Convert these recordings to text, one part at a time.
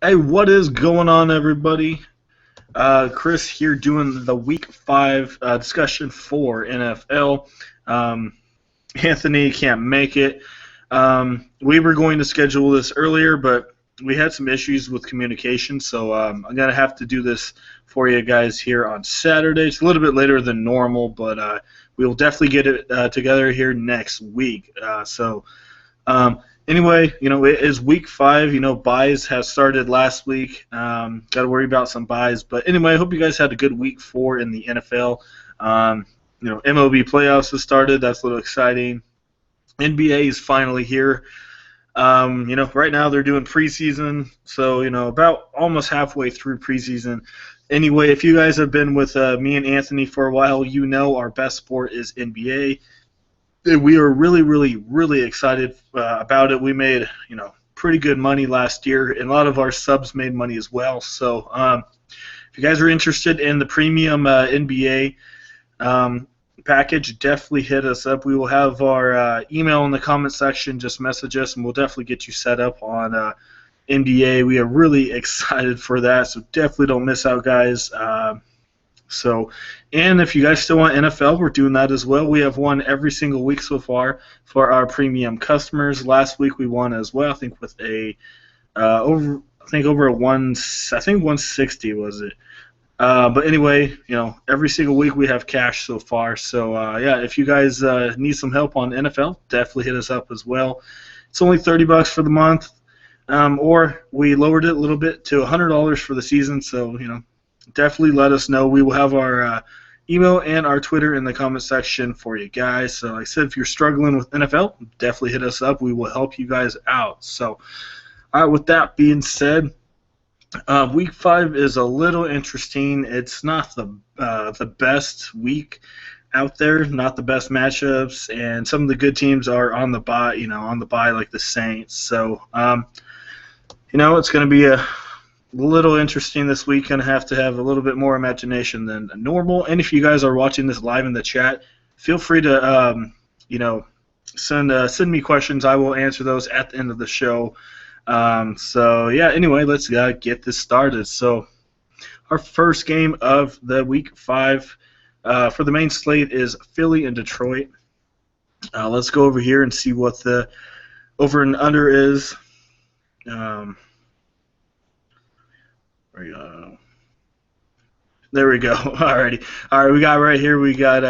Hey, what is going on, everybody? Chris here doing the Week 5 discussion for NFL. Um, Anthony can't make it. We were going to schedule this earlier, but we had some issues with communication, so I'm going to have to do this for you guys here on Saturday. It's a little bit later than normal, but we will definitely get it together here next week. Anyway, it is week 5. Buys have started last week. Got to worry about some buys. But anyway, I hope you guys had a good week 4 in the NFL. MLB playoffs have started. That's a little exciting. NBA is finally here. Right now they're doing preseason. So, about almost halfway through preseason. Anyway, if you guys have been with me and Anthony for a while, you know our best sport is NBA. We are really, really, really excited about it. We made, pretty good money last year, and a lot of our subs made money as well. So, if you guys are interested in the premium NBA package, definitely hit us up. We will have our email in the comment section. Just message us, and we'll definitely get you set up on NBA. We are really excited for that, so definitely don't miss out, guys. And if you guys still want NFL, we're doing that as well. We have won every single week so far for our premium customers. Last week we won as well. I think with over a 160 was it. But anyway, every single week we have cash so far. So yeah, if you guys need some help on NFL, definitely hit us up as well. It's only $30 for the month, or we lowered it a little bit to $100 for the season. So definitely let us know. We will have our email and our Twitter in the comment section for you guys. So like I said, if you're struggling with NFL, definitely hit us up. We will help you guys out. So, all right, with that being said, week 5 is a little interesting. It's not the best week out there, not the best matchups, and some of the good teams are on the bye, like the Saints. So, it's going to be a little interesting this week. Going to have a little bit more imagination than normal. And if you guys are watching this live in the chat, feel free to send me questions. I will answer those at the end of the show. So yeah. Anyway, let's get this started. So our first game of the week 5 for the main slate is Philly and Detroit. Let's go over here and see what the over and under is. There we go. Alrighty. All right, we got right here. We got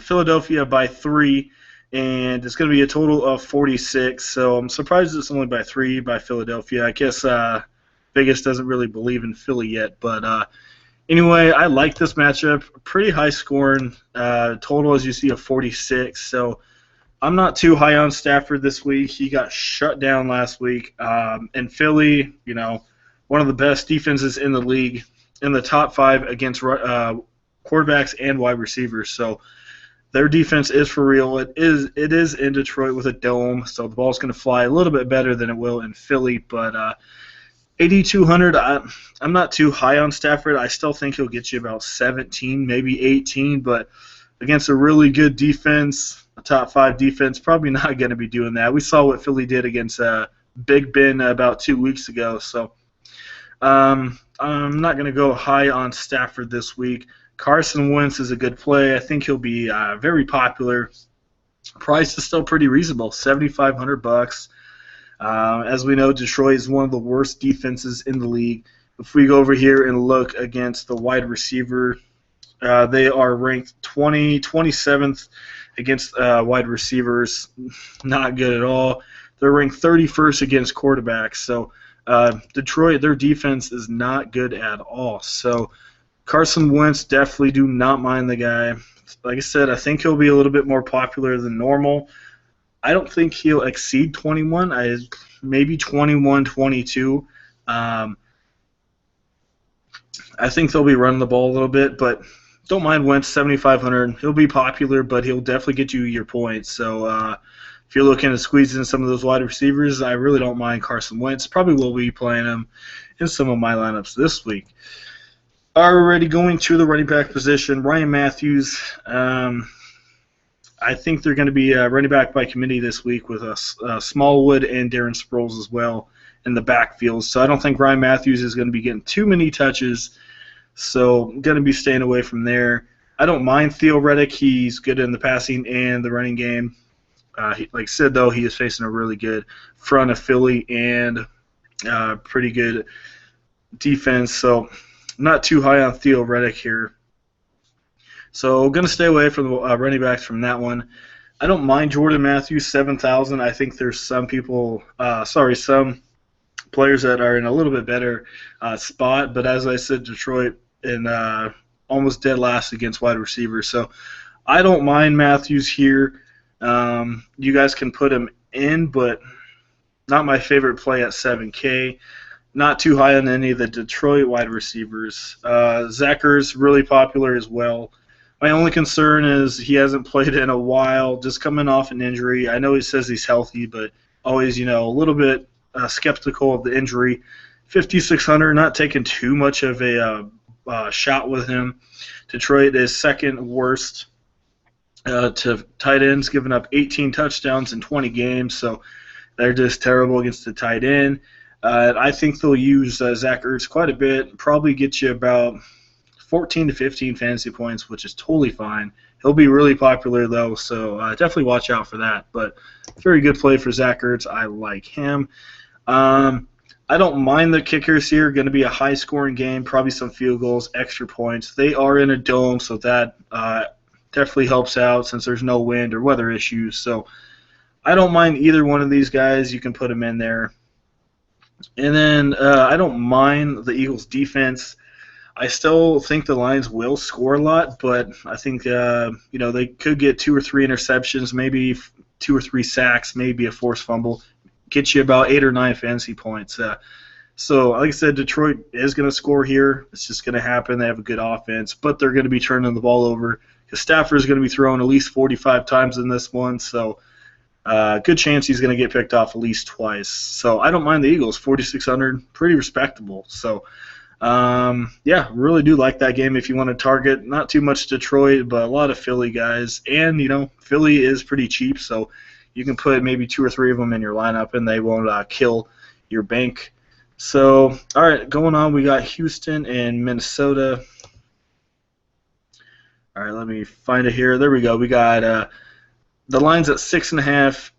Philadelphia by 3, and it's going to be a total of 46. So I'm surprised it's only by 3 by Philadelphia. I guess Vegas doesn't really believe in Philly yet. But anyway, I like this matchup. Pretty high scoring total, as you see, of 46. So I'm not too high on Stafford this week. He got shut down last week. And Philly, one of the best defenses in the league, in the top 5 against quarterbacks and wide receivers. So their defense is for real. It is in Detroit with a dome, so the ball's going to fly a little bit better than it will in Philly. But 8,200, I'm not too high on Stafford. I still think he'll get you about 17, maybe 18, but against a really good defense, a top 5 defense, probably not going to be doing that. We saw what Philly did against Big Ben about 2 weeks ago. So I'm not going to go high on Stafford this week. Carson Wentz is a good play. I think he'll be very popular. Price is still pretty reasonable, $7,500. As we know, Detroit is one of the worst defenses in the league. If we go over here and look against the wide receiver, they are ranked 27th against wide receivers. Not good at all. They're ranked 31st against quarterbacks. So Detroit, their defense is not good at all. So Carson Wentz, definitely do not mind the guy. Like I said, I think he'll be a little bit more popular than normal. I don't think he'll exceed 21. Maybe 21, 22. I think they'll be running the ball a little bit, but don't mind Wentz, 7,500. He'll be popular, but he'll definitely get you your points. So if you're looking to squeeze in some of those wide receivers, I really don't mind Carson Wentz. Probably will be playing him in some of my lineups this week. Already going to the running back position, Ryan Matthews. I think they're going to be running back by committee this week with Smallwood and Darren Sproles as well. in the backfield. So I don't think Ryan Matthews is going to be getting too many touches. So I'm going to be staying away from there. I don't mind Theo Riddick. He's good in the passing and the running game. Like I said, though, he is facing a really good front of Philly and pretty good defense. So not too high on Theo Riddick here. So going to stay away from the running backs from that one. I don't mind Jordan Matthews, 7,000. I think there's some some players that are in a little bit better spot. But as I said, Detroit in almost dead last against wide receivers. So I don't mind Matthews here. You guys can put him in, but not my favorite play at 7K. Not too high on any of the Detroit wide receivers. Zach Ertz, really popular as well. My only concern is he hasn't played in a while, just coming off an injury. I know he says he's healthy, but always, a little bit skeptical of the injury. 5,600, not taking too much of a shot with him. Detroit is second worst to tight ends, giving up 18 touchdowns in 20 games, so they're just terrible against the tight end. I think they'll use Zach Ertz quite a bit, probably get you about 14 to 15 fantasy points, which is totally fine. He'll be really popular, though, so definitely watch out for that. But very good play for Zach Ertz. I like him. I don't mind the kickers here. Going to be a high-scoring game, probably some field goals, extra points. They are in a dome, so that definitely helps out since there's no wind or weather issues. So I don't mind either one of these guys. You can put them in there. And then I don't mind the Eagles' defense. I still think the Lions will score a lot, but I think they could get 2 or 3 interceptions, maybe 2 or 3 sacks, maybe a forced fumble, get you about 8 or 9 fantasy points. So, like I said, Detroit is going to score here. It's just going to happen. They have a good offense, but they're going to be turning the ball over because Stafford is going to be throwing at least 45 times in this one. So, good chance he's going to get picked off at least twice. So, I don't mind the Eagles. 4,600, pretty respectable. So, really do like that game if you want to target not too much Detroit, but a lot of Philly guys. And, Philly is pretty cheap, so you can put maybe 2 or 3 of them in your lineup, and they won't kill your bank. So, all right, going on, we got Houston and Minnesota. All right, let me find it here. There we go. We got the line's at 6.5.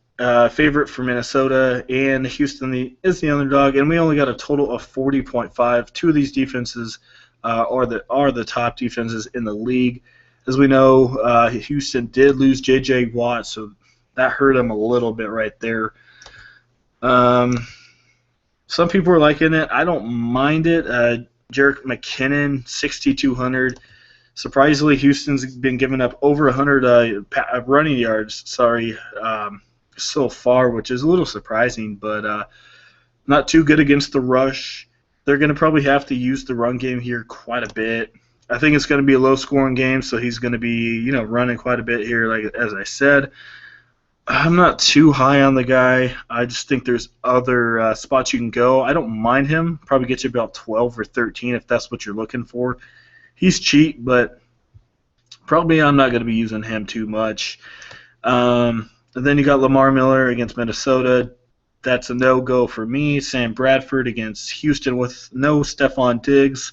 Favorite for Minnesota, and Houston is the underdog, and we only got a total of 40.5. 2 of these defenses are the top defenses in the league. As we know, Houston did lose J.J. Watt, so that hurt him a little bit right there. Some people are liking it. I don't mind it. Jerick McKinnon, 6,200. Surprisingly, Houston's been giving up over 100 running yards. So far, which is a little surprising, but not too good against the rush. They're going to probably have to use the run game here quite a bit. I think it's going to be a low-scoring game, so he's going to be, running quite a bit here, like as I said. I'm not too high on the guy. I just think there's other spots you can go. I don't mind him. Probably get you about 12 or 13 if that's what you're looking for. He's cheap, but probably I'm not going to be using him too much. And then you got Lamar Miller against Minnesota. That's a no-go for me. Sam Bradford against Houston with no Stephon Diggs.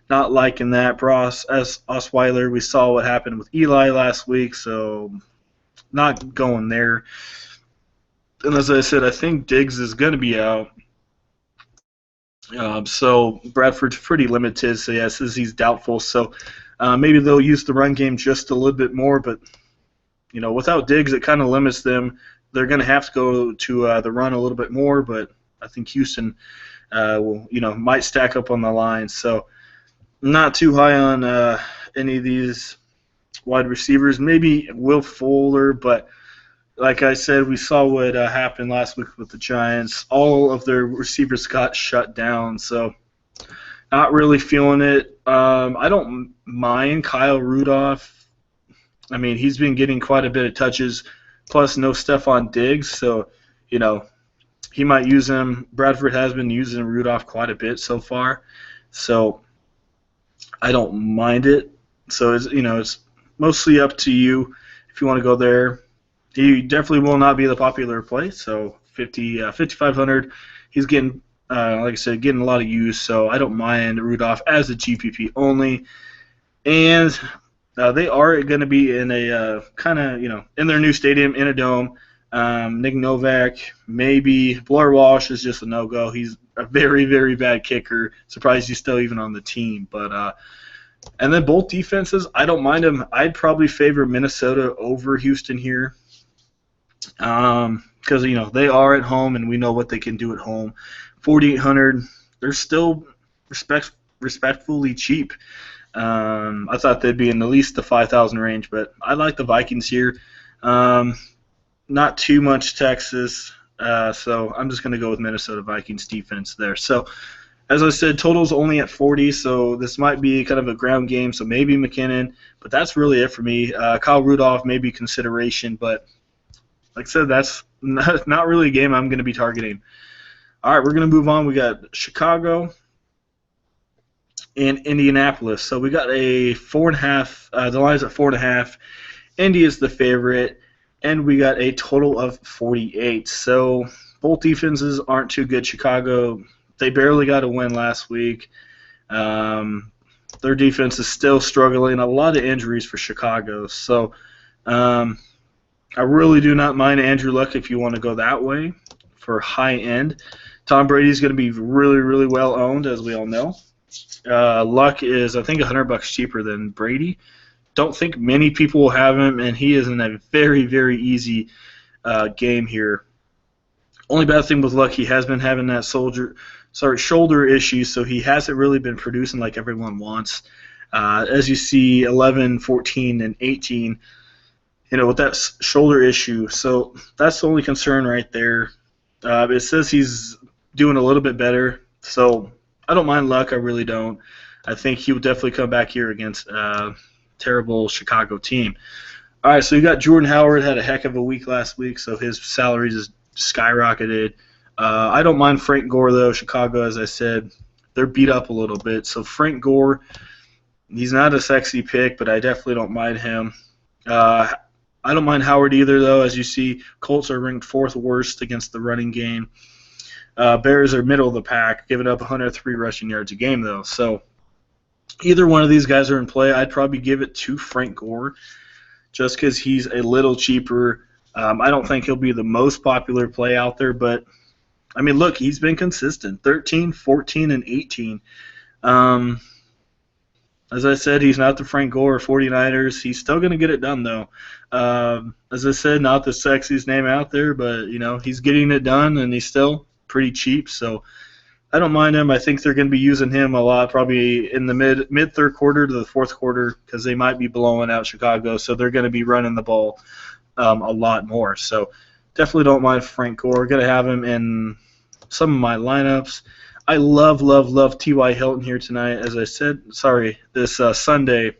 Not liking that. Ross Osweiler, we saw what happened with Eli last week, so not going there. And as I said, I think Diggs is going to be out. So Bradford's pretty limited, so yeah, says he's doubtful. So maybe they'll use the run game just a little bit more, but without Diggs, it kind of limits them. They're going to have to go to the run a little bit more, but I think Houston might stack up on the line. So not too high on any of these wide receivers. Maybe Will Fuller, but like I said, we saw what happened last week with the Giants. All of their receivers got shut down, so not really feeling it. I don't mind Kyle Rudolph. I mean, he's been getting quite a bit of touches, plus no Stephon Diggs, so, he might use him. Bradford has been using Rudolph quite a bit so far, so I don't mind it. So, it's mostly up to you if you want to go there. He definitely will not be the popular play, so 5,500. He's getting like I said, getting a lot of use, so I don't mind Rudolph as a GPP only. And they are going to be in a kind of, in their new stadium, in a dome. Nick Novak, maybe. Blair Walsh is just a no-go. He's a very, very bad kicker. Surprised he's still even on the team. But and then both defenses, I don't mind them. I'd probably favor Minnesota over Houston here. Because, they are at home, and we know what they can do at home. 4,800, they're still respectfully cheap. I thought they'd be in at least the 5,000 range, but I like the Vikings here. Not too much Texas, so I'm just going to go with Minnesota Vikings defense there. So, as I said, total's only at 40, so this might be kind of a ground game, so maybe McKinnon, but that's really it for me. Kyle Rudolph may be consideration, but like I said, that's not really a game I'm going to be targeting. All right, we're going to move on. We got Chicago and Indianapolis. So we got a 4.5. The line's at 4.5. Indy is the favorite, and we got a total of 48. So both defenses aren't too good. Chicago, they barely got a win last week. Their defense is still struggling. A lot of injuries for Chicago. So I really do not mind Andrew Luck if you want to go that way for high end. Tom Brady's going to be really, really well owned, as we all know. Luck is, I think, $100 cheaper than Brady. Don't think many people will have him, and he is in a very, very easy game here. Only bad thing with Luck, he has been having that shoulder issue, so he hasn't really been producing like everyone wants. As you see, 11, 14, and 18, with that shoulder issue. So that's the only concern right there. It says he's doing a little bit better, so I don't mind Luck. I really don't. I think he will definitely come back here against a terrible Chicago team. All right, so you got Jordan Howard, had a heck of a week last week, so his salary just skyrocketed. I don't mind Frank Gore, though. Chicago, as I said, they're beat up a little bit. So Frank Gore, he's not a sexy pick, but I definitely don't mind him. I don't mind Howard either, though. As you see, Colts are ranked 4th worst against the running game. Bears are middle of the pack, giving up 103 rushing yards a game, though. So either one of these guys are in play. I'd probably give it to Frank Gore just because he's a little cheaper. I don't think he'll be the most popular play out there, but, I mean, look, he's been consistent, 13, 14, and 18. As I said, he's not the Frank Gore of 49ers. He's still going to get it done, though. As I said, not the sexiest name out there, but, he's getting it done, and he's still pretty cheap. So I don't mind him. I think they're going to be using him a lot, probably in the mid third quarter to the fourth quarter, because they might be blowing out Chicago. So they're going to be running the ball a lot more. So definitely don't mind Frank Gore. Going to have him in some of my lineups. I love T.Y. Hilton here tonight. As I said, this Sunday,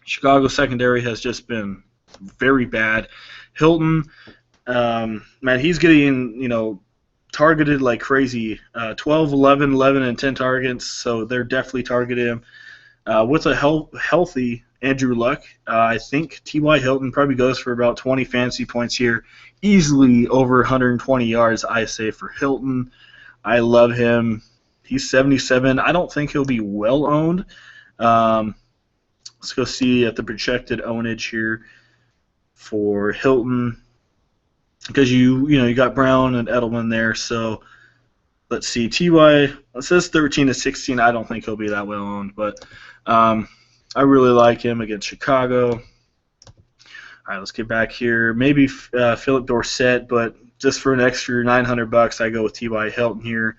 Chicago secondary has just been very bad. Hilton, man, he's getting, targeted like crazy. 12, 11, 11, and 10 targets, so they're definitely targeting him. With a healthy Andrew Luck, I think T.Y. Hilton probably goes for about 20 fantasy points here, easily over 120 yards, I say, for Hilton. I love him. He's 77. I don't think he'll be well owned. Let's go see at the projected ownage here for Hilton, because you got Brown and Edelman there. So let's see. Ty, it says 13 to 16. I don't think he'll be that well owned, but I really like him against Chicago. All right, let's get back here. Maybe Philip Dorsett, but just for an extra $900, I go with T.Y. Hilton here.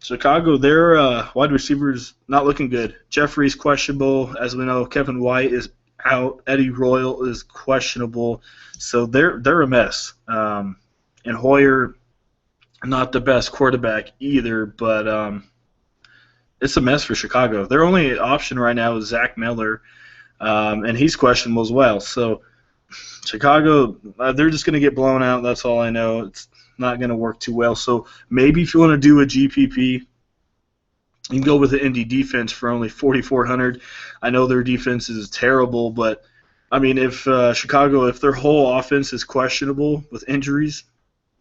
Chicago, their wide receivers not looking good. Jeffrey's questionable. As we know, Kevin White is out. Eddie Royal is questionable. So they're a mess. And Hoyer, not the best quarterback either, but it's a mess for Chicago. Their only option right now is Zach Miller, and he's questionable as well. So Chicago, they're just going to get blown out. That's all I know. It's not going to work too well. So maybe if you want to do a GPP, you can go with the Indy defense for only 4,400. I know their defense is terrible, but I mean, if Chicago, if their whole offense is questionable with injuries,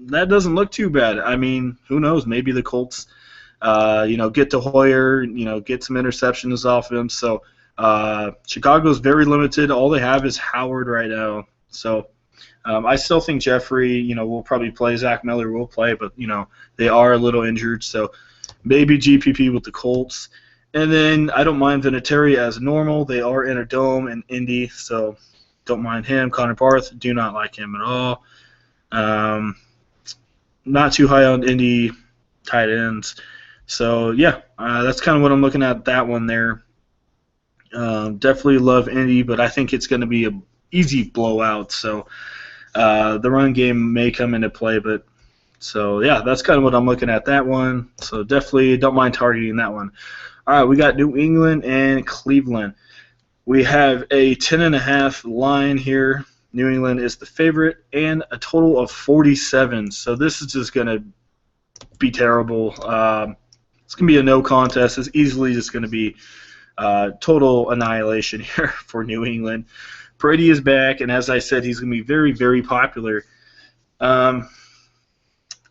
that doesn't look too bad. I mean, who knows? Maybe the Colts, get to Hoyer, get some interceptions off him. So Chicago's very limited. All they have is Howard right now. So I still think Jeffrey, will probably play. Zach Miller will play, but they are a little injured. So maybe GPP with the Colts. And then I don't mind Vinatieri as normal. They are in a dome in Indy, so don't mind him. Connor Barth, do not like him at all. Not too high on Indy tight ends. So, yeah, that's kind of what I'm looking at, that one there. Definitely love Indy, but I think it's going to be an easy blowout. So the run game may come into play, but so, yeah, that's kind of what I'm looking at, that one. So definitely don't mind targeting that one. All right, we got New England and Cleveland. We have a 10.5 line here. New England is the favorite, and a total of 47. So this is just going to be terrible. It's going to be a no contest. It's easily just going to be total annihilation here for New England. Brady is back, and as I said, he's going to be very, very popular. I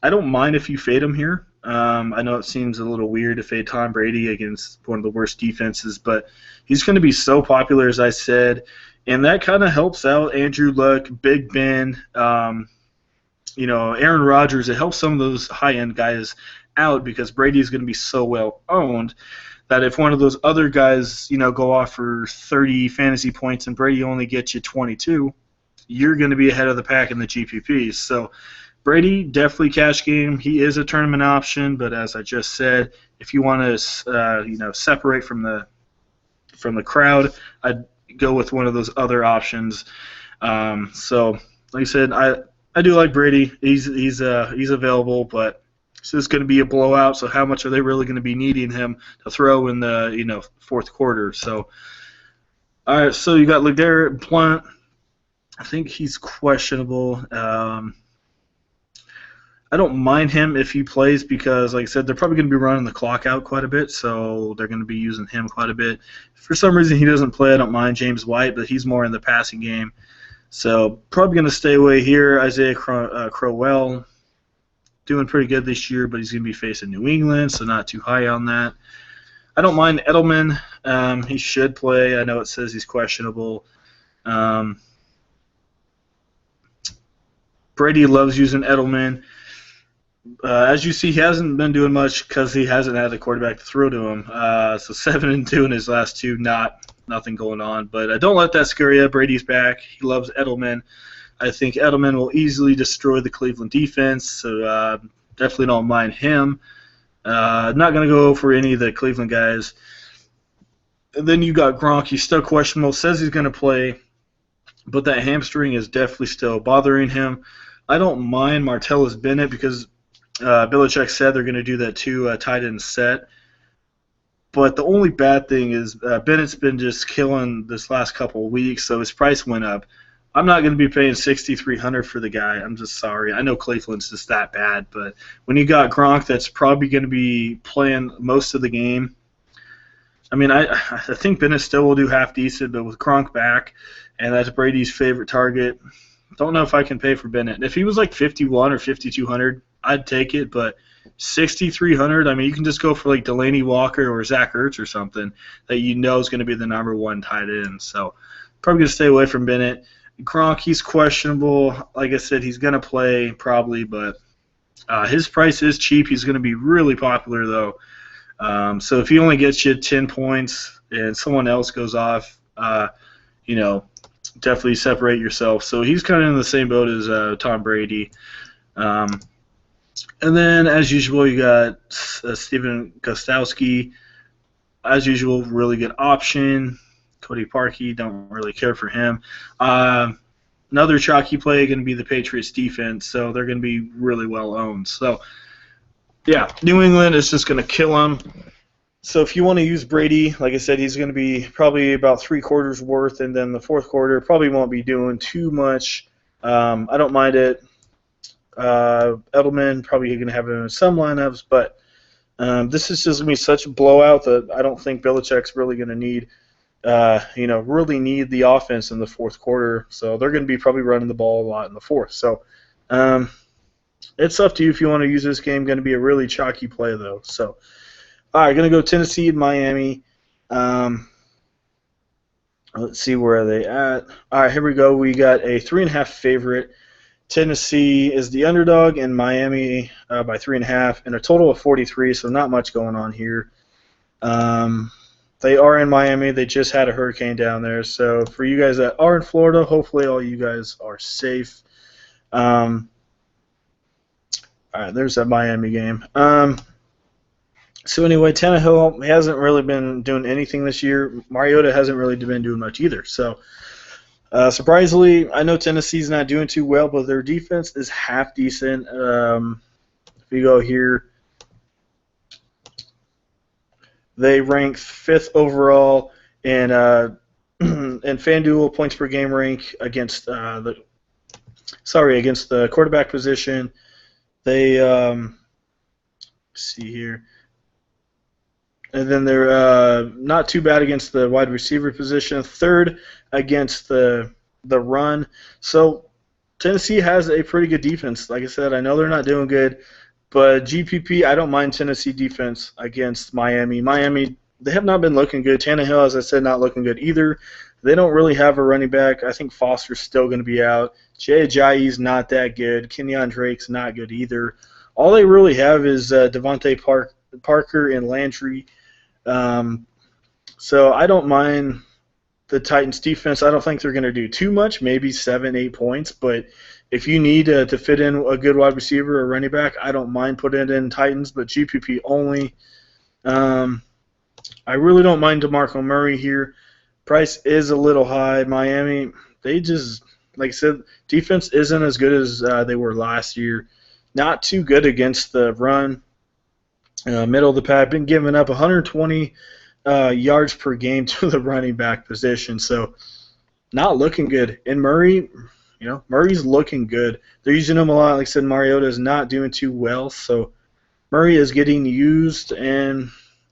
don't mind if you fade him here. I know it seems a little weird to fade Tom Brady against one of the worst defenses, but he's going to be so popular, as I said, and that kind of helps out Andrew Luck, Big Ben, Aaron Rodgers. It helps some of those high-end guys out because Brady is going to be so well owned that if one of those other guys, go off for 30 fantasy points and Brady only gets you 22, you're going to be ahead of the pack in the GPPs. So Brady, definitely cash game. He is a tournament option, but as I just said, if you want to, separate from the crowd, I'd go with one of those other options. So, like I said, I do like Brady. He's available, but it's just going to be a blowout. So, how much are they really going to be needing him to throw in the fourth quarter? So, all right. So you got LeGarrette Blount. I think he's questionable. I don't mind him if he plays because, like I said, they're probably going to be running the clock out quite a bit, so they're going to be using him quite a bit. If for some reason he doesn't play, I don't mind James White, but he's more in the passing game. So probably going to stay away here. Isaiah Crowell, doing pretty good this year, but he's going to be facing New England, so not too high on that. I don't mind Edelman. He should play. I know it says he's questionable. Brady loves using Edelman. As you see, he hasn't been doing much because he hasn't had a quarterback to throw to him. So 7-2 in his last two, nothing going on. But don't let that scare you. Brady's back. He loves Edelman. I think Edelman will easily destroy the Cleveland defense, so definitely don't mind him. Not going to go for any of the Cleveland guys. And then you got Gronk. He's still questionable. Says he's going to play, but that hamstring is definitely still bothering him. I don't mind Martellus Bennett because Belichick said they're going to do that two tight end set. But the only bad thing is Bennett's been just killing this last couple of weeks, so his price went up. I'm not going to be paying $6,300 for the guy. I'm just sorry. I know Cleveland's just that bad, but when you got Gronk that's probably going to be playing most of the game, I mean, I think Bennett still will do half decent, but with Gronk back, and that's Brady's favorite target, don't know if I can pay for Bennett. If he was like 51 or 5,200, I'd take it, but 6,300, I mean, you can just go for like Delaney Walker or Zach Ertz or something that you know is going to be the number one tight end. So probably going to stay away from Bennett. Gronk, he's questionable. Like I said, he's going to play probably, but his price is cheap. He's going to be really popular, though. So if he only gets you 10 points and someone else goes off, definitely separate yourself. So he's kind of in the same boat as Tom Brady. And then, as usual, you got Steven Gostkowski. As usual, really good option. Cody Parkey, don't really care for him. Another chalky play going to be the Patriots defense, so they're going to be really well owned. So, yeah, New England is just going to kill them. So if you want to use Brady, like I said, he's going to be probably about 3/4 worth, and then the fourth quarter probably won't be doing too much. I don't mind it. Edelman probably going to have him in some lineups, but this is just going to be such a blowout that I don't think Belichick's really going to need, really need the offense in the fourth quarter. So they're going to be probably running the ball a lot in the fourth. So It's up to you if you want to use this game. Going to be a really chalky play, though. So, all right, going to go Tennessee and Miami. Let's see, where are they at? All right, here we go. We got a 3.5 favorite. Tennessee is the underdog, and Miami by 3.5, and a total of 43. So not much going on here. They are in Miami. They just had a hurricane down there. So for you guys that are in Florida, hopefully all you guys are safe. All right, there's that Miami game. So anyway, Tannehill hasn't really been doing anything this year. Mariota hasn't really been doing much either. So surprisingly, I know Tennessee's not doing too well, but their defense is half decent. If you go here, they rank 5th overall in FanDuel points per game rank against the quarterback position. They see here, and then they're not too bad against the wide receiver position. 3rd against the run. So Tennessee has a pretty good defense. Like I said, I know they're not doing good, but GPP, I don't mind Tennessee defense against Miami. Miami, they have not been looking good. Tannehill, as I said, not looking good either. They don't really have a running back. I think Foster's still going to be out. Jay Ajayi's not that good. Kenyon Drake's not good either. All they really have is Devontae Parker and Landry. So I don't mind the Titans defense. I don't think they're going to do too much, maybe 7-8 points, but if you need to fit in a good wide receiver or running back, I don't mind putting it in Titans, but GPP only. I really don't mind DeMarco Murray here. Price is a little high. Miami, they just, like I said, defense isn't as good as they were last year. Not too good against the run. Middle of the pack, been giving up 120 yards per game to the running back position, so not looking good. And Murray, Murray's looking good. They're using him a lot. Like I said, Mariota is not doing too well, so Murray is getting used, and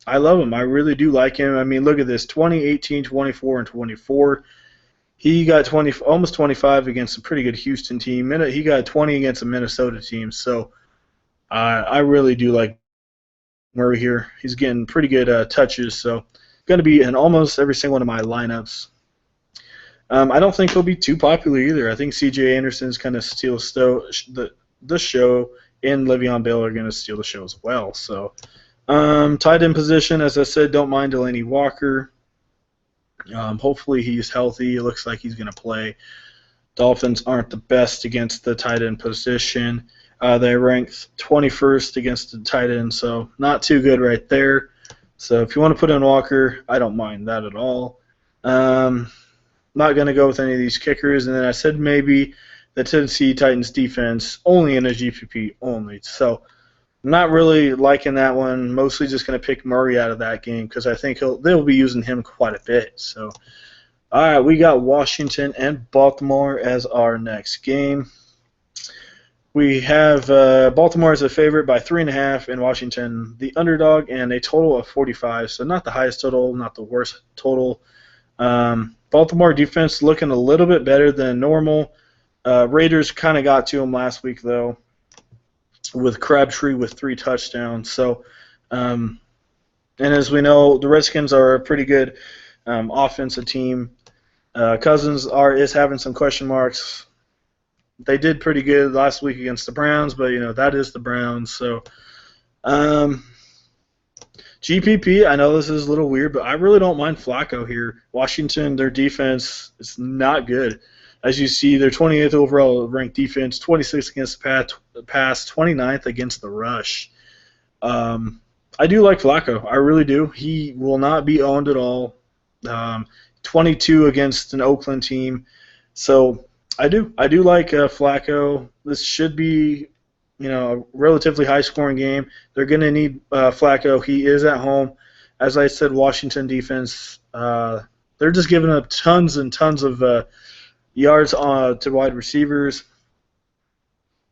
I love him. I really do like him. I mean, look at this, 20, 18, 24, and 24. He got almost 25 against a pretty good Houston team. He got 20 against a Minnesota team, so I really do like Murray here. He's getting pretty good touches, so going to be in almost every single one of my lineups. I don't think he'll be too popular either. I think C.J. Anderson's kind of steal the show, and Le'Veon Bell are going to steal the show as well. So, tight end position, as I said, don't mind Delaney Walker. Hopefully he's healthy. It looks like he's going to play. Dolphins aren't the best against the tight end position. They ranked 21st against the tight end, so not too good right there. So if you want to put in Walker, I don't mind that at all. Not going to go with any of these kickers. And then I said maybe the Tennessee Titans defense only in a GPP only. So I'm not really liking that one. Mostly just going to pick Murray out of that game because I think they'll be using him quite a bit. So, all right, we got Washington and Baltimore as our next game. We have Baltimore as a favorite by 3.5 and Washington the underdog, and a total of 45. So not the highest total, not the worst total. Baltimore defense looking a little bit better than normal. Raiders kind of got to them last week, though, with Crabtree with 3 touchdowns. So, and as we know, the Redskins are a pretty good offensive team. Cousins is having some question marks. They did pretty good last week against the Browns, but, that is the Browns. So, GPP, I know this is a little weird, but I really don't mind Flacco here. Washington, their defense is not good. As you see, their 28th overall ranked defense, 26th against the pass, 29th against the rush. I do like Flacco. I really do. He will not be owned at all. 22 against an Oakland team. So I do like Flacco. This should be, a relatively high-scoring game. They're going to need Flacco. He is at home. As I said, Washington defense, they're just giving up tons and tons of yards to wide receivers.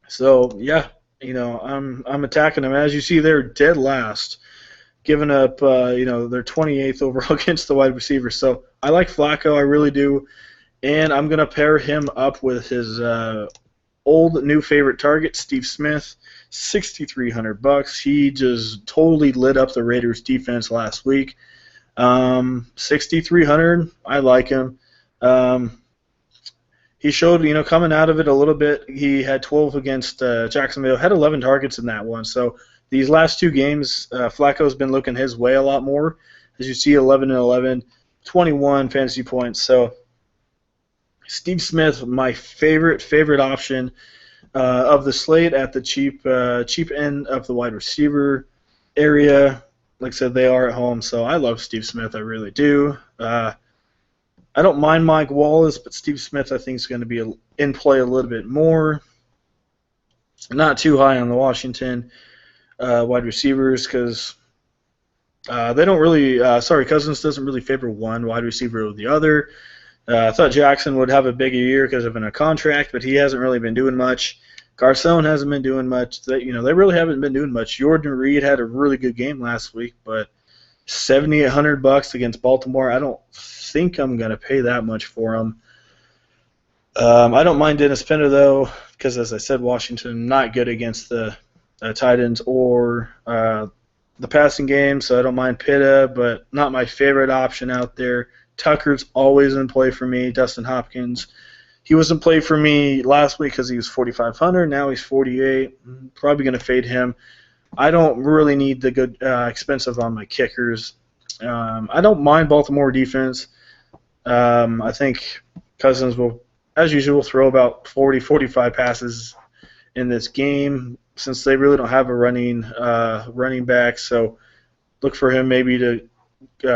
So, yeah, I'm attacking them. As you see, they're dead last, giving up, their 28th overall against the wide receivers. So I like Flacco. I really do. And I'm going to pair him up with his old new favorite target, Steve Smith, $6,300. He just totally lit up the Raiders defense last week. 6,300. I like him. Um, he showed, coming out of it a little bit. He had 12 against Jacksonville, had 11 targets in that one. So these last two games, Flacco's been looking his way a lot more. As you see, 11 and 11, 21 fantasy points. So Steve Smith, my favorite option of the slate at the cheap end of the wide receiver area. Like I said, they are at home, so I love Steve Smith. I really do. I don't mind Mike Wallace, but Steve Smith I think is going to be in play a little bit more. Not too high on the Washington wide receivers because they don't really. Cousins doesn't really favor one wide receiver over the other. I thought Jackson would have a bigger year because of a contract, but he hasn't really been doing much. Garcon hasn't been doing much. They really haven't been doing much. Jordan Reed had a really good game last week, but $7,800 against Baltimore, I don't think I'm going to pay that much for him. I don't mind Dennis Pinder, though, because, as I said, Washington not good against the tight ends or the passing game, so I don't mind Pitta, but not my favorite option out there. Tucker's always in play for me. Dustin Hopkins, he was in play for me last week because he was 4,500. Now he's 48. Probably going to fade him. I don't really need the good expensive on my kickers. I don't mind Baltimore defense. I think Cousins will, as usual, throw about 40, 45 passes in this game since they really don't have a running back. So look for him maybe to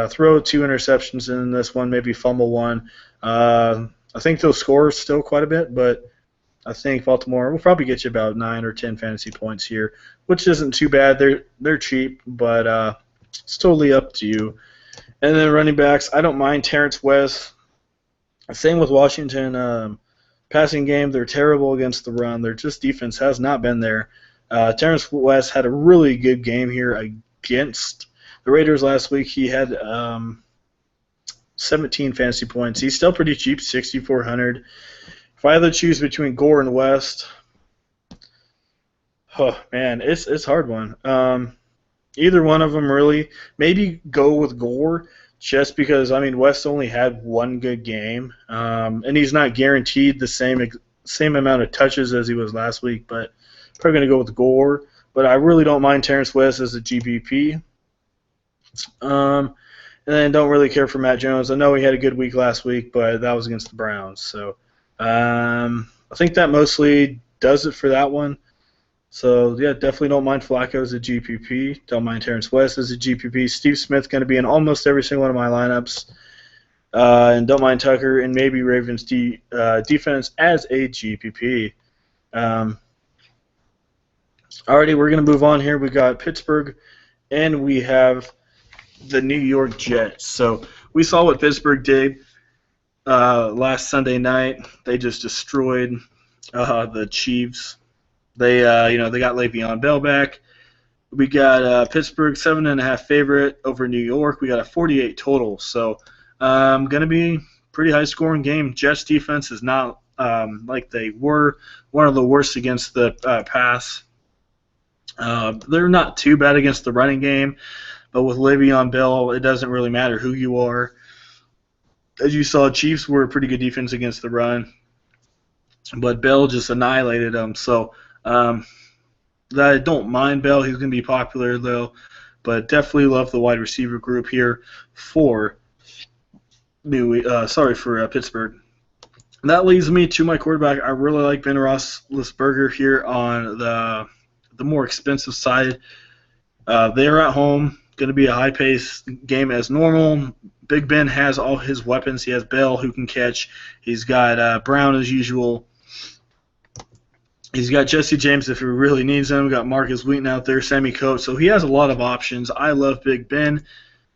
throw 2 interceptions in this one, maybe fumble one. I think they'll score still quite a bit, but I think Baltimore will probably get you about 9 or 10 fantasy points here, which isn't too bad. They're cheap, but it's totally up to you. And then running backs, I don't mind Terrence West. Same with Washington. Passing game, they're terrible against the run. Their just defense has not been there. Terrence West had a really good game here against the Raiders last week. He had 17 fantasy points. He's still pretty cheap, 6,400. If I had to choose between Gore and West, oh man, it's a hard one. Either one of them really. Maybe go with Gore just because West only had one good game, and he's not guaranteed the same amount of touches as he was last week. But probably gonna go with Gore. But I really don't mind Terrence West as a GPP. And then don't really care for Matt Jones. I know he had a good week last week, but that was against the Browns. So I think that mostly does it for that one. So, yeah, definitely don't mind Flacco as a GPP. Don't mind Terrence West as a GPP. Steve Smith going to be in almost every single one of my lineups. And don't mind Tucker and maybe Ravens defense as a GPP. Alrighty, we're going to move on here. We got Pittsburgh, and we have the New York Jets. So we saw what Pittsburgh did last Sunday night. They just destroyed the Chiefs. They they got Le'Veon Bell back. We got Pittsburgh 7.5 favorite over New York. We got a 48 total. So going to be pretty high scoring game. Jets defense is not like they were one of the worst against the pass. They're not too bad against the running game. But with Le'Veon Bell, it doesn't really matter who you are. As you saw, Chiefs were a pretty good defense against the run, but Bell just annihilated them. So I don't mind Bell. He's going to be popular, though, but definitely love the wide receiver group here for Pittsburgh. And that leads me to my quarterback. I really like Ben Roethlisberger here on the more expensive side. They are at home. Going to be a high-paced game as normal. Big Ben has all his weapons. He has Bell who can catch. He's got Brown as usual. He's got Jesse James if he really needs him. Got Marcus Wheaton out there, Sammy Coates. So he has a lot of options. I love Big Ben.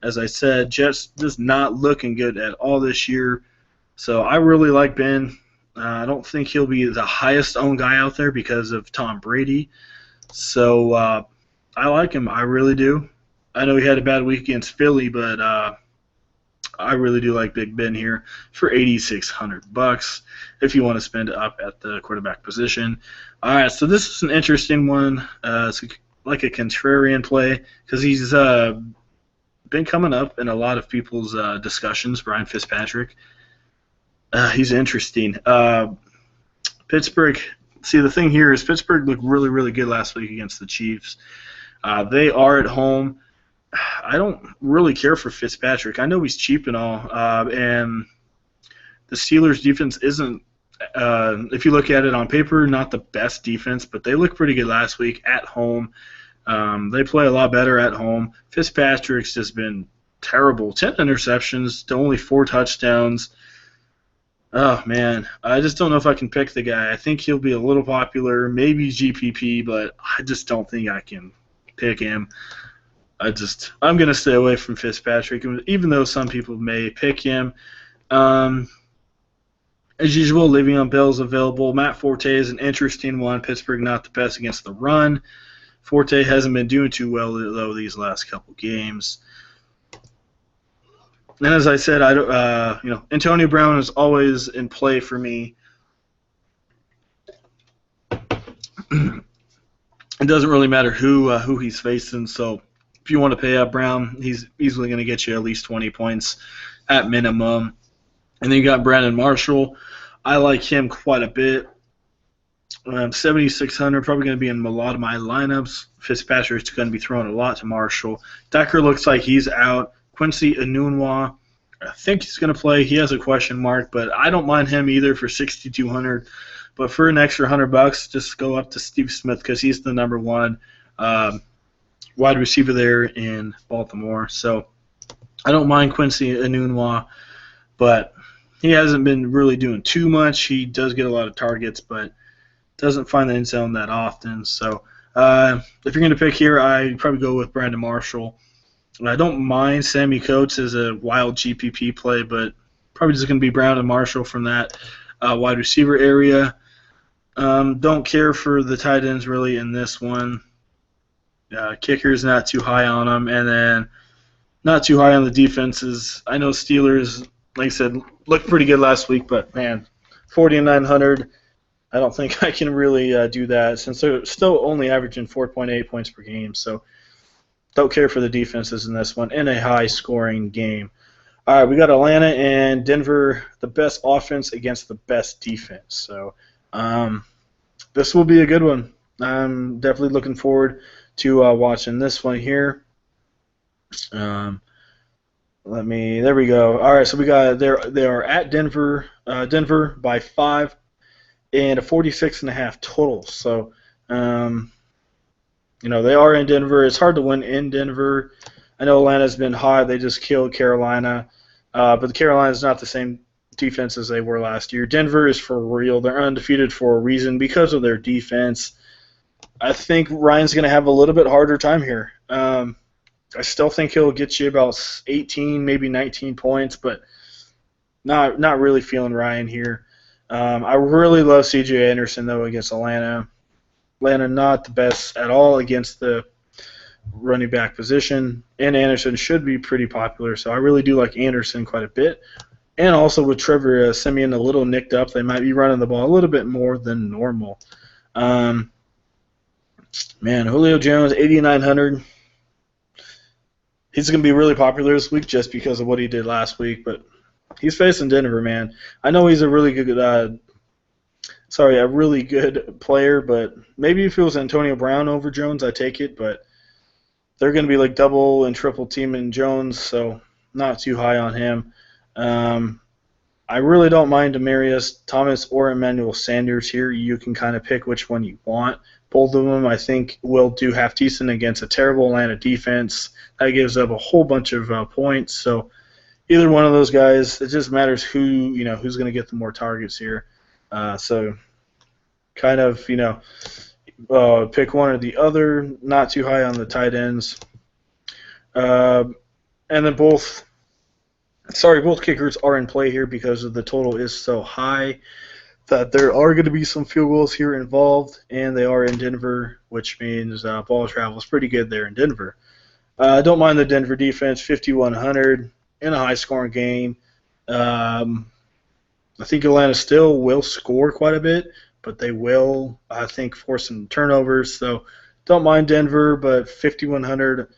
As I said, Jets just not looking good at all this year. So I really like Ben. I don't think he'll be the highest owned guy out there because of Tom Brady. So I like him. I really do. I know he had a bad week against Philly, but I really do like Big Ben here for $8,600 if you want to spend up at the quarterback position. All right, so this is an interesting one. It's like a contrarian play because he's been coming up in a lot of people's discussions. Brian Fitzpatrick. He's interesting. Pittsburgh. See, the thing here is Pittsburgh looked really, really good last week against the Chiefs. They are at home. I don't really care for Fitzpatrick. I know he's cheap and all, and the Steelers' defense isn't, if you look at it on paper, not the best defense, but they looked pretty good last week at home. They play a lot better at home. Fitzpatrick's just been terrible. 10 interceptions to only 4 touchdowns. Oh, man. I just don't know if I can pick the guy. I think he'll be a little popular, maybe GPP, but I just don't think I can pick him. I'm going to stay away from Fitzpatrick, even though some people may pick him. As usual, Le'Veon Bell's available. Matt Forte is an interesting one. Pittsburgh not the best against the run. Forte hasn't been doing too well, though, these last couple games. And as I said, Antonio Brown is always in play for me. It doesn't really matter who he's facing. So if you want to pay up Brown, he's easily going to get you at least 20 points at minimum. And then you got Brandon Marshall. I like him quite a bit. 7,600, probably going to be in a lot of my lineups. Fitzpatrick's going to be throwing a lot to Marshall. Decker looks like he's out. Quincy Enunwa, I think he's going to play. He has a question mark, but I don't mind him either for 6,200. But for an extra $100, just go up to Steve Smith because he's the number one wide receiver there in Baltimore. So I don't mind Quincy Enunwa, but he hasn't been really doing too much. He does get a lot of targets, but doesn't find the end zone that often. So if you're going to pick here, I'd probably go with Brandon Marshall. I don't mind Sammy Coates as a wild GPP play, but probably just going to be Brown and Marshall from that wide receiver area. Don't care for the tight ends really in this one. Kicker's not too high on them, and then not too high on the defenses. I know Steelers, like I said, looked pretty good last week, but man, 4,900. I don't think I can really do that since they're still only averaging 4.8 points per game. So don't care for the defenses in this one in a high-scoring game. All right, we got Atlanta and Denver, the best offense against the best defense. So this will be a good one. I'm definitely looking forward to watching this one here. There we go. All right, so we got they are at Denver by 5 and a 46.5 total. So they are in Denver. It's hard to win in Denver. I know Atlanta's been hot. They just killed Carolina. But the Carolina's not the same defense as they were last year. Denver is for real. They're undefeated for a reason because of their defense. I think Ryan's going to have a little bit harder time here. I still think he'll get you about 18, maybe 19 points, but not really feeling Ryan here. I really love C.J. Anderson, though, against Atlanta. Atlanta not the best at all against the running back position, and Anderson should be pretty popular, so I really do like Anderson quite a bit. And also with Trevor Siemian a little nicked up, they might be running the ball a little bit more than normal. Julio Jones, 8,900. He's going to be really popular this week just because of what he did last week, but he's facing Denver, man. I know he's a really good player, but maybe if it was Antonio Brown over Jones, I'd take it, but they're going to be like double and triple teaming Jones, so not too high on him. I really don't mind Demaryius Thomas or Emmanuel Sanders here. You can kind of pick which one you want. Both of them, I think, will do half decent against a terrible Atlanta defense. That gives up a whole bunch of points. So either one of those guys, it just matters who's going to get the more targets here. So kind of, pick one or the other. Not too high on the tight ends. And then both kickers are in play here because of the total is so high that there are going to be some field goals here involved, and they are in Denver, which means ball travel is pretty good there in Denver. I don't mind the Denver defense, 5,100. in a high-scoring game. I think Atlanta still will score quite a bit, but they will, I think, force some turnovers. So don't mind Denver, but 5,100.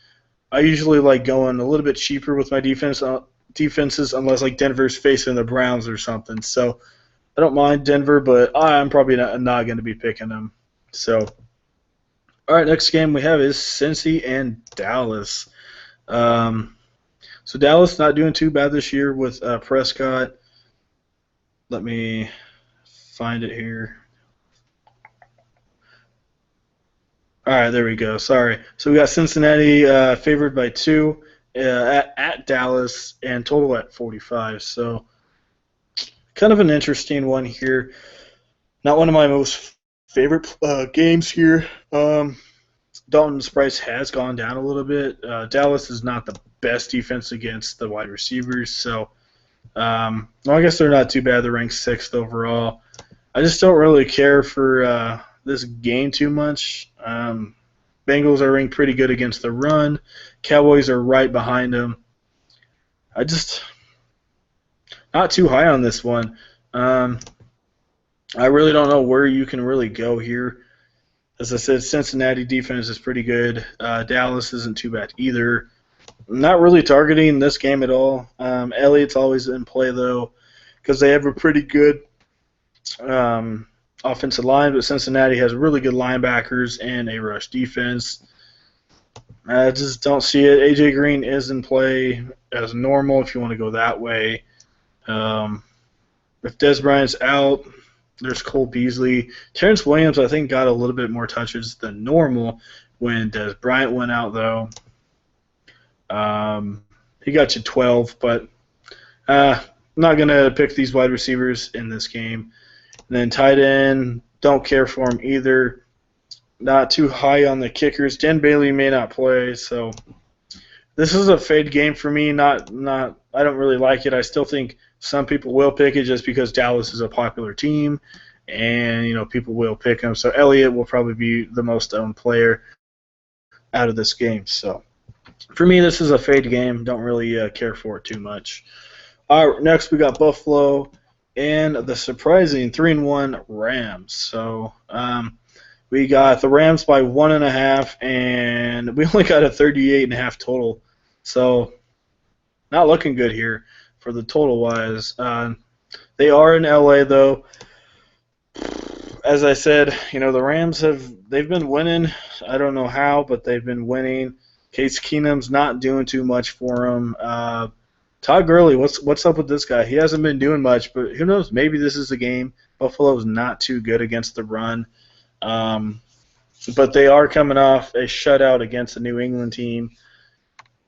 I usually like going a little bit cheaper with my defenses, unless like Denver's facing the Browns or something. So I don't mind Denver, but I'm probably not going to be picking them. So, all right, next game we have is Cincy and Dallas. So Dallas not doing too bad this year with Prescott. Let me find it here. All right, there we go. Sorry. So we got Cincinnati favored by 2 at Dallas and total at 45. So kind of an interesting one here. Not one of my most favorite games here. Dalton's price has gone down a little bit. Dallas is not the best defense against the wide receivers, so I guess they're not too bad. They're ranked 6th overall. I just don't really care for this game too much. Bengals are ranked pretty good against the run. Cowboys are right behind them. I just not too high on this one. I really don't know where you can really go here. As I said, Cincinnati defense is pretty good. Dallas isn't too bad either. Not really targeting this game at all. Elliott's always in play, though, because they have a pretty good offensive line, but Cincinnati has really good linebackers and a rush defense. I just don't see it. A.J. Green is in play as normal if you want to go that way. If Dez Bryant's out, there's Cole Beasley. Terrence Williams, I think, got a little bit more touches than normal when Dez Bryant went out, though. He got you 12, but I'm not going to pick these wide receivers in this game. And then tight end, don't care for him either. Not too high on the kickers. Dan Bailey may not play, so this is a fade game for me. I don't really like it. I still think some people will pick it just because Dallas is a popular team, and people will pick him. So Elliott will probably be the most owned player out of this game. So for me, this is a fade game. Don't really care for it too much. All right, next we got Buffalo and the surprising 3-1 Rams. So we got the Rams by 1.5, and we only got a 38.5 total. So not looking good here for the total wise. They are in LA though. As I said, the Rams they've been winning. I don't know how, but they've been winning. Case Keenum's not doing too much for him. Todd Gurley, what's up with this guy? He hasn't been doing much, but who knows? Maybe this is the game. Buffalo's not too good against the run. But they are coming off a shutout against the New England team.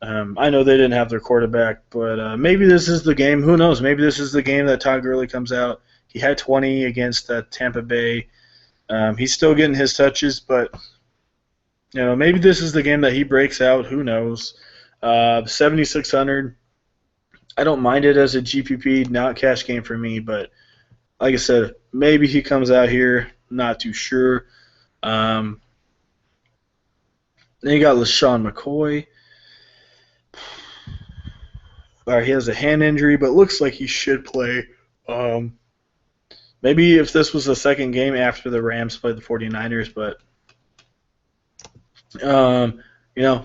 I know they didn't have their quarterback, but maybe this is the game. Who knows? Maybe this is the game that Todd Gurley comes out. He had 20 against Tampa Bay. He's still getting his touches, but maybe this is the game that he breaks out. Who knows? 7,600. I don't mind it as a GPP, not cash game for me, but like I said, maybe he comes out here. Not too sure. Then you got LaShawn McCoy. All right, he has a hand injury, but looks like he should play. Maybe if this was the second game after the Rams played the 49ers, but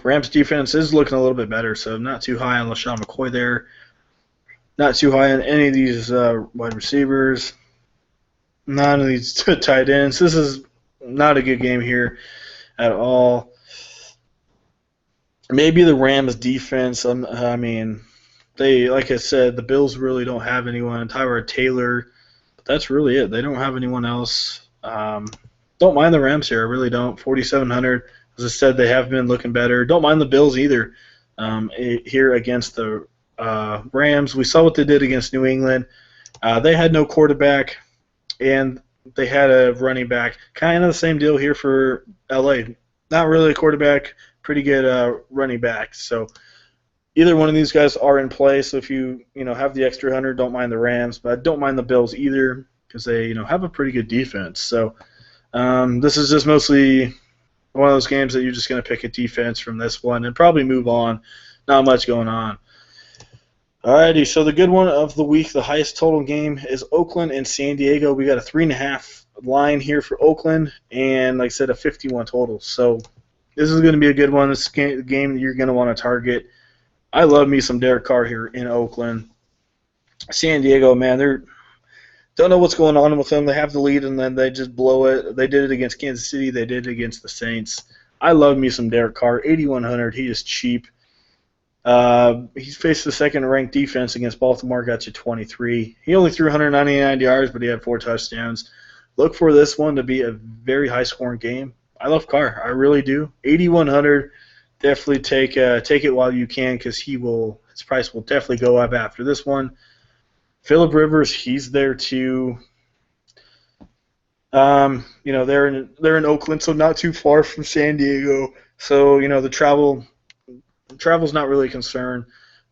Rams defense is looking a little bit better, so not too high on LaShawn McCoy there. Not too high on any of these wide receivers. None of these tight ends. This is not a good game here at all. Maybe the Rams defense. Like I said, the Bills really don't have anyone. Tyrod Taylor, but that's really it. They don't have anyone else. Don't mind the Rams here. I really don't. 4,700. As I said, they have been looking better. Don't mind the Bills either. Here against the Rams, we saw what they did against New England. They had no quarterback, and they had a running back. Kind of the same deal here for LA. Not really a quarterback, pretty good running back. So either one of these guys are in play. So if you have the extra 100, don't mind the Rams, but I don't mind the Bills either because they have a pretty good defense. So this is just mostly one of those games that you're just going to pick a defense from this one and probably move on. Not much going on. Alrighty, so the good one of the week, the highest total game, is Oakland and San Diego. We got a 3.5 line here for Oakland, and like I said, a 51 total. So this is going to be a good one. This game that you're going to want to target. I love me some Derek Carr here in Oakland. San Diego, man, they're don't know what's going on with them. They have the lead, and then they just blow it. They did it against Kansas City. They did it against the Saints. I love me some Derek Carr, 8,100. He is cheap. He's faced the second-ranked defense against Baltimore, got you 23. He only threw 199 yards, but he had 4 touchdowns. Look for this one to be a very high-scoring game. I love Carr, I really do. 8,100. Definitely take it while you can, because his price will definitely go up after this one. Phillip Rivers, he's there too. They're in Oakland, so not too far from San Diego. So the travel's not really a concern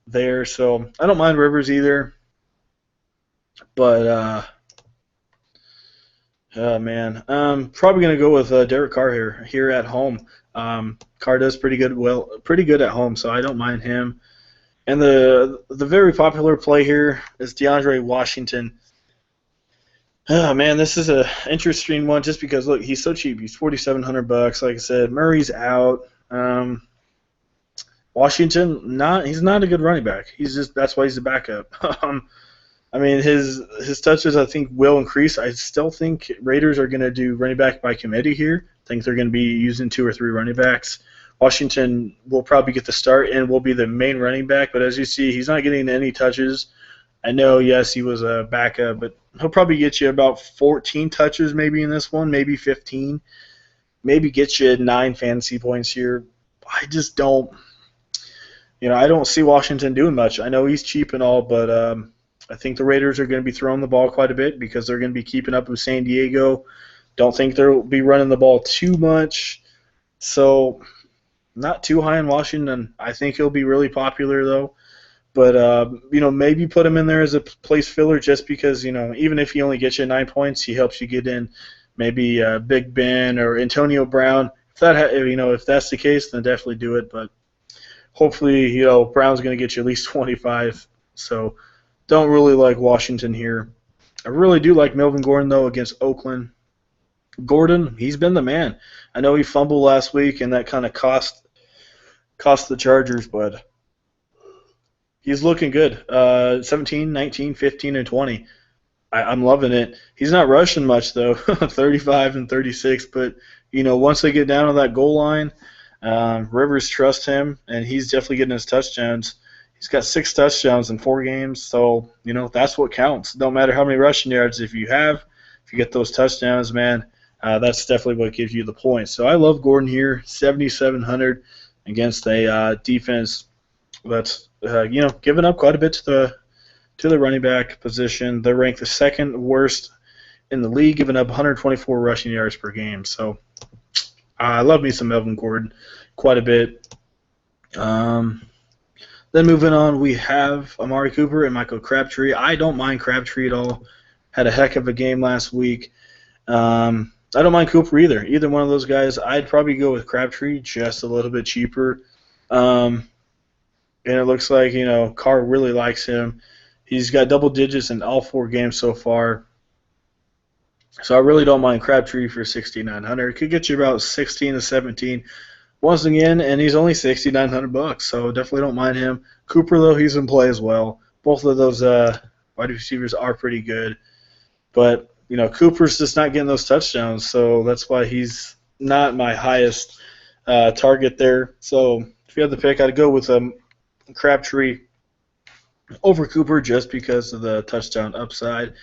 there. So I don't mind Rivers either. But man, probably gonna go with Derek Carr here at home. Carr does pretty good at home, so I don't mind him. And the very popular play here is DeAndre Washington. Oh man, this is an interesting one just because look, he's so cheap. He's $4,700. Like I said, Murray's out. Washington, he's not a good running back. That's why he's a backup. I mean, his touches I think will increase. I still think Raiders are going to do running back by committee here. I think they're going to be using 2 or 3 running backs. Washington will probably get the start and will be the main running back, but as you see, he's not getting any touches. I know, yes, he was a backup, but he'll probably get you about 14 touches maybe in this one, maybe 15. Maybe get you 9 fantasy points here. I just don't I don't see Washington doing much. I know he's cheap and all, but I think the Raiders are going to be throwing the ball quite a bit because they're going to be keeping up with San Diego. Don't think they'll be running the ball too much. So not too high in Washington. I think he'll be really popular, though. But, maybe put him in there as a place filler just because, even if he only gets you 9 points, he helps you get in maybe Big Ben or Antonio Brown. If that's the case, then definitely do it. But hopefully, Brown's going to get you at least 25. So don't really like Washington here. I really do like Melvin Gordon, though, against Oakland. Gordon, he's been the man. I know he fumbled last week, and that kind of cost the Chargers, but he's looking good. 17, 19, 15, and 20. I'm loving it. He's not rushing much, though, 35 and 36. But, once they get down to that goal line, Rivers trusts him, and he's definitely getting his touchdowns. He's got 6 touchdowns in 4 games, so, that's what counts. Don't matter how many rushing yards. If you get those touchdowns, man, that's definitely what gives you the points. So I love Gordon here, 7,700 against a defense that's giving up quite a bit to the running back position. They're ranked the 2nd worst in the league, giving up 124 rushing yards per game. So I love me some Melvin Gordon quite a bit. Then moving on, we have Amari Cooper and Michael Crabtree. I don't mind Crabtree at all. Had a heck of a game last week. I don't mind Cooper either. Either one of those guys. I'd probably go with Crabtree, just a little bit cheaper. And it looks like, Carr really likes him. He's got double digits in all 4 games so far. So I really don't mind Crabtree for 6,900. Could get you about 16 to 17 once again, and he's only $6,900. So definitely don't mind him. Cooper, though, he's in play as well. Both of those wide receivers are pretty good. But, Cooper's just not getting those touchdowns, so that's why he's not my highest target there. So if you had to pick, I'd go with Crabtree over Cooper just because of the touchdown upside.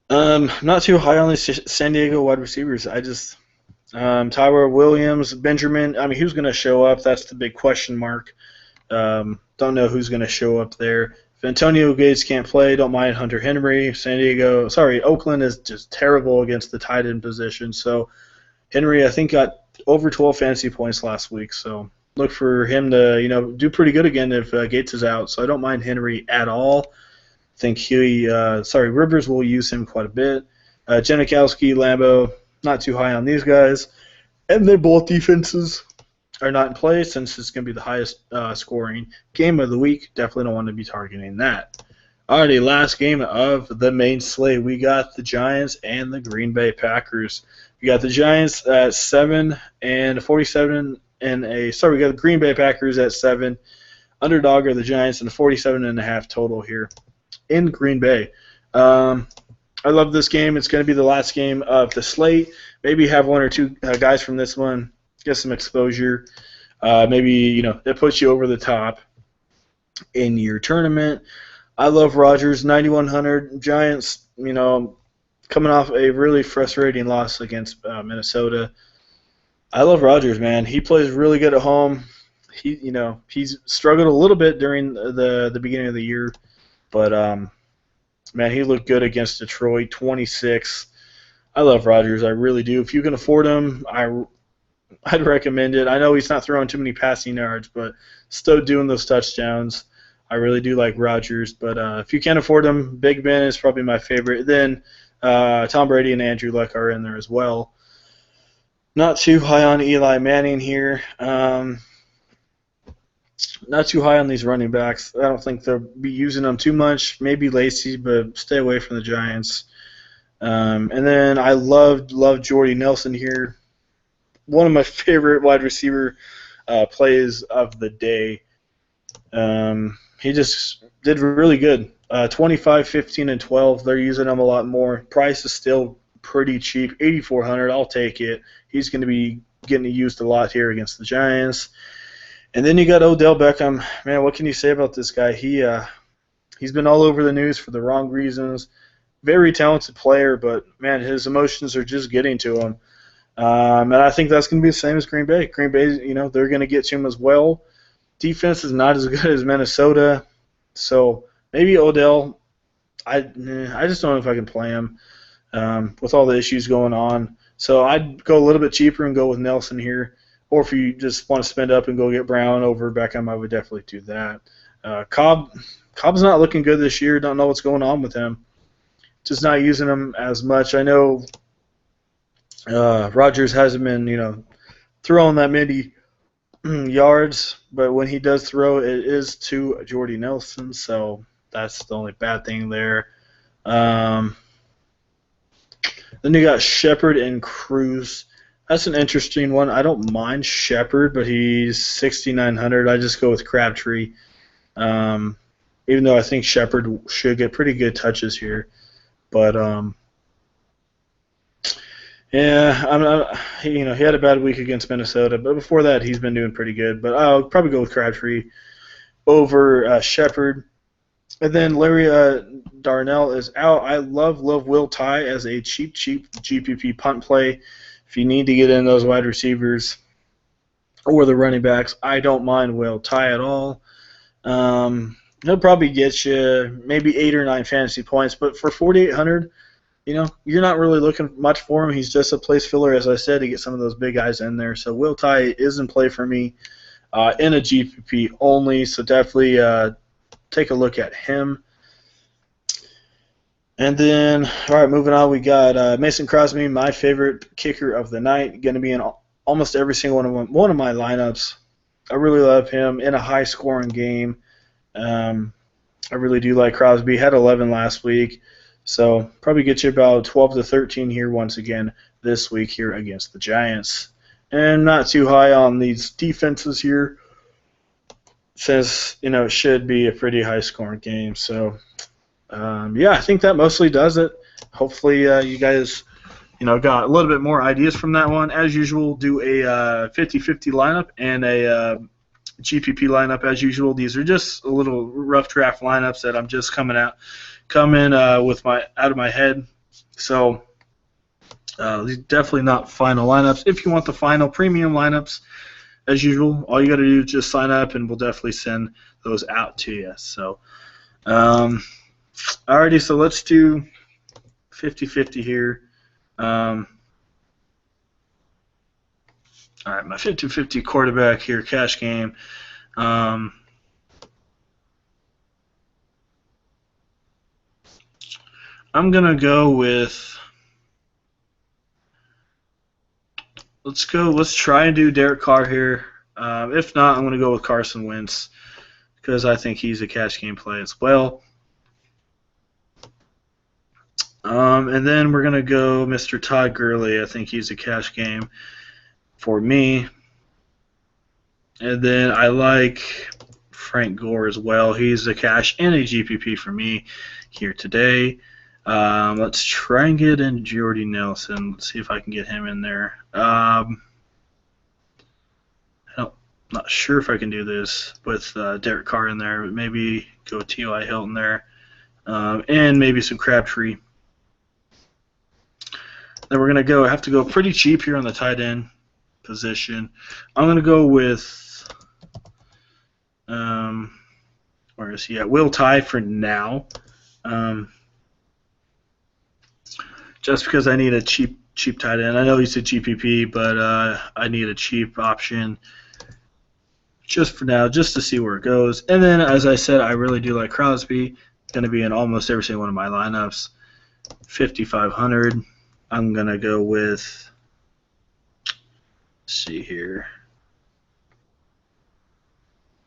Not too high on the San Diego wide receivers. I just Tyler Williams, Benjamin. I mean, who's going to show up? That's the big question mark. Don't know who's going to show up there. If Antonio Gates can't play, don't mind Hunter Henry. Oakland is just terrible against the tight end position. So Henry, I think, got over 12 fantasy points last week. So look for him to, do pretty good again if Gates is out. So I don't mind Henry at all. I think Rivers will use him quite a bit. Janikowski, Lambeau, not too high on these guys. And they're both defenses. are not in play since it's going to be the highest scoring game of the week. Definitely don't want to be targeting that. Alrighty, last game of the main slate. We got the Giants and the Green Bay Packers. We got the Giants at 7 and 47 and a. Sorry, we got the Green Bay Packers at 7. Underdog are the Giants and 47.5 total here in Green Bay. I love this game. It's going to be the last game of the slate. Maybe have one or two guys from this one get some exposure. Maybe it puts you over the top in your tournament. I love Rodgers, 9,100 Giants. Coming off a really frustrating loss against Minnesota. I love Rodgers, man. He plays really good at home. He's struggled a little bit during the beginning of the year, but man, he looked good against Detroit, 26. I love Rodgers, I really do. If you can afford him, I'd recommend it. I know he's not throwing too many passing yards, but still doing those touchdowns. I really do like Rodgers, but if you can't afford him, Big Ben is probably my favorite. Then Tom Brady and Andrew Luck are in there as well. Not too high on Eli Manning here. Not too high on these running backs. I don't think they'll be using them too much. Maybe Lacy, but stay away from the Giants. And then I love Jordy Nelson here. One of my favorite wide receiver plays of the day. He just did really good. 25, 15, and 12. They're using him a lot more. Price is still pretty cheap, 8,400. I'll take it. He's going to be getting used a lot here against the Giants. And then you got Odell Beckham. Man, what can you say about this guy? He's been all over the news for the wrong reasons. Very talented player, but, man, his emotions are just getting to him. And I think that's going to be the same as Green Bay. Green Bay, they're going to get to him as well. Defense is not as good as Minnesota. So maybe Odell, I just don't know if I can play him with all the issues going on. So I'd go a little bit cheaper and go with Nelson here. Or if you just want to spend up and go get Brown over Beckham, I would definitely do that. Cobb's not looking good this year. Don't know what's going on with him. Just not using him as much. I know Rodgers hasn't been, throwing that many yards, but when he does throw, it is to Jordy Nelson, so that's the only bad thing there. Then you got Shepard and Cruz. That's an interesting one. I don't mind Shepard, but he's 6,900. I just go with Crabtree, even though I think Shepard should get pretty good touches here. But yeah, he had a bad week against Minnesota, but before that he's been doing pretty good. But I'll probably go with Crabtree over Shepard. And then Larry Darnell is out. I love Will Tye as a cheap GPP punt play. If you need to get in those wide receivers or the running backs, I don't mind Will Tye at all. He'll probably get you maybe 8 or 9 fantasy points, but for 4,800, you're not really looking much for him. He's just a place filler, as I said, to get some of those big guys in there. So Will Tye is in play for me in a GPP only, so definitely take a look at him. And then, all right, moving on, we got Mason Crosby, my favorite kicker of the night, going to be in almost every single one of my lineups. I really love him in a high-scoring game. I really do like Crosby. Had 11 last week, so probably get you about 12 to 13 here once again this week here against the Giants. And not too high on these defenses here, since it should be a pretty high-scoring game. So. Yeah, I think that mostly does it. Hopefully you guys, got a little bit more ideas from that one. As usual, do a 50-50 lineup and a GPP lineup as usual. These are just a little rough draft lineups that I'm just coming with out of my head. So these definitely not final lineups. If you want the final premium lineups, as usual, all you got to do is just sign up, and we'll definitely send those out to you. So. Alrighty, so let's do 50-50 here. All right, my 50-50 quarterback here, cash game. I'm going to go with, let's try and do Derek Carr here. If not, I'm going to go with Carson Wentz because I think he's a cash game play as well. And then we're going to go Mr. Todd Gurley. I think he's a cash game for me. And then I like Frank Gore as well. He's a cash and a GPP for me here today. Let's try and get in Jordy Nelson. Let's see if I can get him in there. Not sure if I can do this with Derek Carr in there, but maybe go T.Y. Hilton there. And maybe some Crabtree. Then we're going to have to go pretty cheap here on the tight end position. I'm going to go with where is he at? Will Tye for now. Just because I need a cheap tight end. I know he's a GPP, but I need a cheap option just for now, just to see where it goes. And then, as I said, I really do like Crosby. Going to be in almost every single one of my lineups. 5,500. I'm going to go with, let's see here.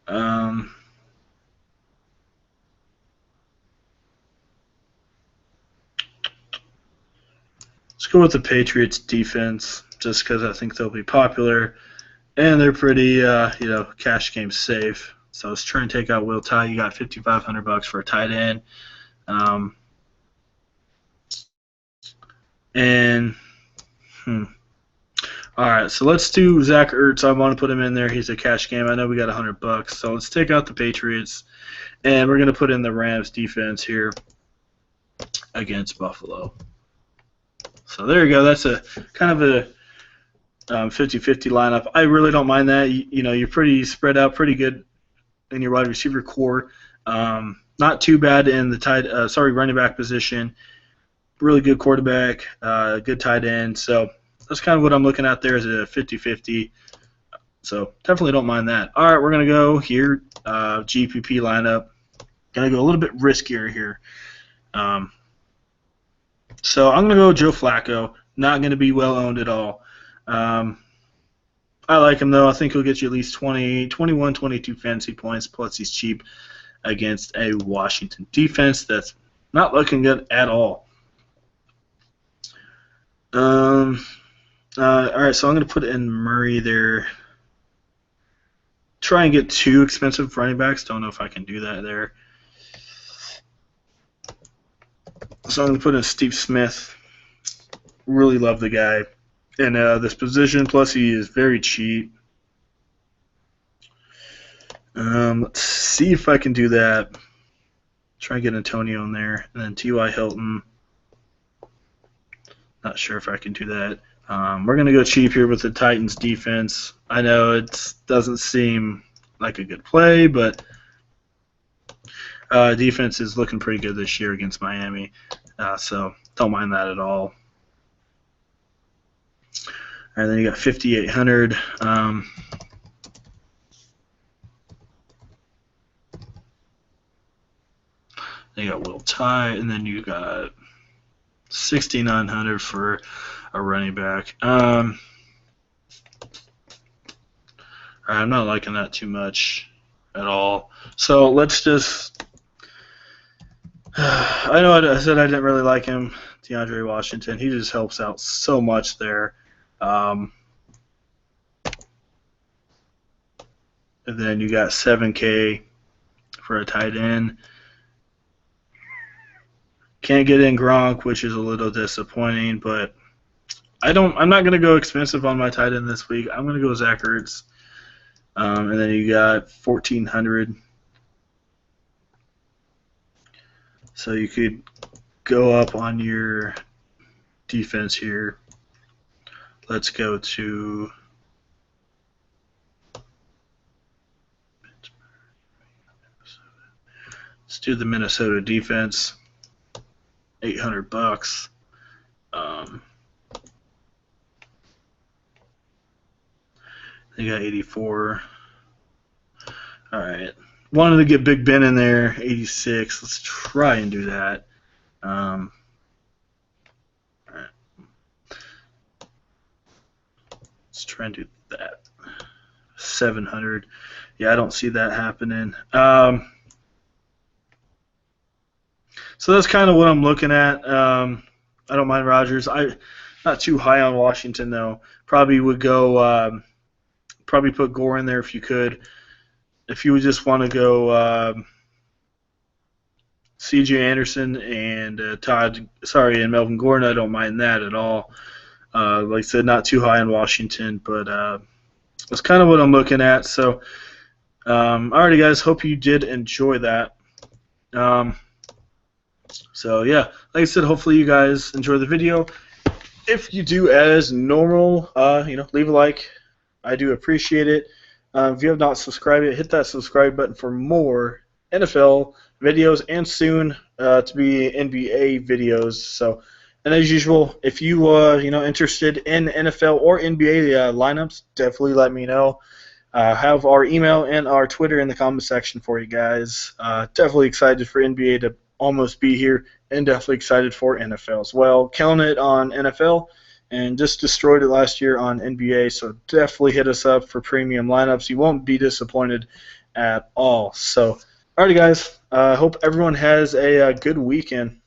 Let's go with the Patriots defense, just because I think they'll be popular. And they're pretty, cash game safe. So let's try and take out Will Tye. You got $5,500 for a tight end. All right, so let's do Zach Ertz. I want to put him in there. He's a cash game. I know we got $100. So let's take out the Patriots, and we're going to put in the Rams defense here against Buffalo. So there you go. That's a kind of a 50-50 lineup. I really don't mind that. You're pretty spread out, pretty good in your wide receiver core. Not too bad in the running back position. Really good quarterback, good tight end. So that's kind of what I'm looking at there as a 50-50. So definitely don't mind that. All right, we're going to go here, GPP lineup. Going to go a little bit riskier here. So I'm going to go Joe Flacco. Not going to be well owned at all. I like him, though. I think he'll get you at least 20, 21, 22 fantasy points, plus he's cheap against a Washington defense that's not looking good at all. All right, so I'm going to put in Murray there. Try and get two expensive running backs. Don't know if I can do that there. So I'm going to put in Steve Smith. Really love the guy in this position. Plus, he is very cheap. Let's see if I can do that. Try and get Antonio in there. And then T.Y. Hilton. Not sure if I can do that. We're going to go cheap here with the Titans defense. I know it doesn't seem like a good play, but defense is looking pretty good this year against Miami. So don't mind that at all. All right, then you got 5,800. Then you got Will Tye, and then you got 6,900 for a running back. I'm not liking that too much at all. So let's just. I know I said I didn't really like him, DeAndre Washington. He just helps out so much there. And then you got 7K for a tight end. Can't get in Gronk, which is a little disappointing, but I'm not going to go expensive on my tight end this week. I'm going to go Zach Ertz. And then you got 1,400. So you could go up on your defense here. Let's go to let's do the Minnesota defense. $800. They got 84. All right. Wanted to get Big Ben in there, 86. Let's try and do that. All right. Let's try and do that. 700. Yeah, I don't see that happening. So that's kind of what I'm looking at. I don't mind Rodgers. I not too high on Washington though. Probably would go. Probably put Gore in there if you could. If you would just want to go C.J. Anderson and and Melvin Gordon, I don't mind that at all. Like I said, not too high on Washington, but that's kind of what I'm looking at. So, alrighty, guys. Hope you did enjoy that. So yeah, like I said, hopefully you guys enjoy the video. If you do, as normal, leave a like. I do appreciate it. If you have not subscribed yet, hit that subscribe button for more NFL videos and soon to be NBA videos. So, and as usual, if you interested in NFL or NBA lineups, definitely let me know. Have our email and our Twitter in the comment section for you guys. Definitely excited for NBA to almost be here, and definitely excited for NFL as well. Killing it on NFL, and just destroyed it last year on NBA, so definitely hit us up for premium lineups. You won't be disappointed at all. So, alrighty, guys. I hope everyone has a good weekend.